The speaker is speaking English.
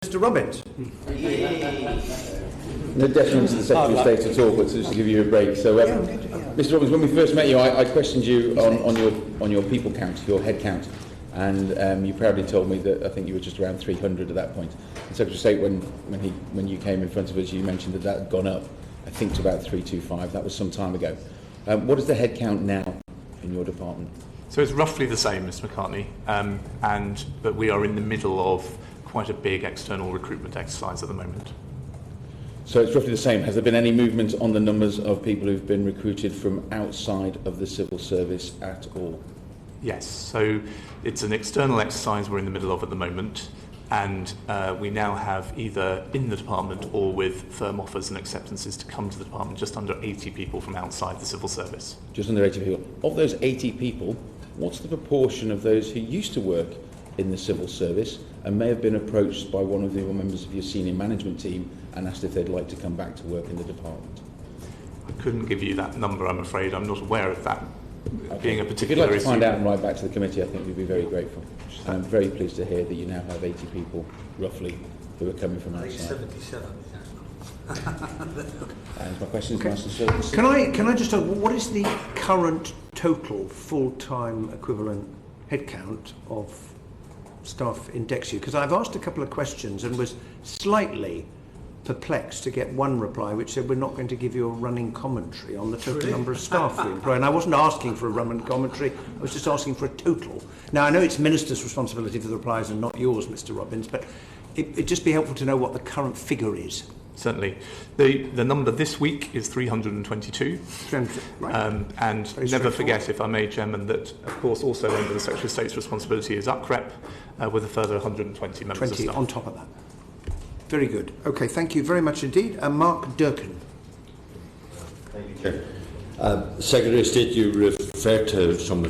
Mr. Robbins. No deference to the Secretary of State at all, but just to give you a break. So, Mr. Robbins, when we first met you, I questioned you on your people count, your head count, and you proudly told me that I think you were just around 300 at that point. The Secretary of State, when you came in front of us, you mentioned that had gone up, I think, to about 325. That was some time ago. What is the head count now in your department? So it's roughly the same, Mr. McCartney, but we are in the middle of quite a big external recruitment exercise at the moment. So it's roughly the same. Has there been any movement on the numbers of people who've been recruited from outside of the civil service at all? Yes, so it's an external exercise we're in the middle of at the moment, and we now have either in the department or with firm offers and acceptances to come to the department just under 80 people from outside the civil service. Just under 80 people. Of those 80 people, what's the proportion of those who used to work in the civil service and may have been approached by one of the members of your senior management team and asked if they'd like to come back to work in the department? I couldn't give you that number, I'm afraid. I'm not aware of that being a particular issue. If you'd like to find out and write back to the committee, I think we'd be very grateful. I'm very pleased to hear that you now have 80 people, roughly, who are coming from outside. 77. And my question is, Master Service. Can I just ask, what is the current total full-time equivalent headcount of staff in Dexia? Because I've asked a couple of questions and was slightly perplexed to get one reply which said we're not going to give you a running commentary on the total number of staff we employ. And I wasn't asking for a running commentary, I was just asking for a total. Now, I know it's Minister's responsibility for the replies and not yours, Mr. Robbins, but it'd just be helpful to know what the current figure is. Certainly. The number this week is 322. Right. And very never forget, if I may, Chairman, that, of course, also under the Secretary of State's responsibility is UCREP, with a further 120 members of staff. On top of that. Very good. Okay, thank you very much indeed. Mark Durkin. Thank you, Chair. Secretary of State, you referred to some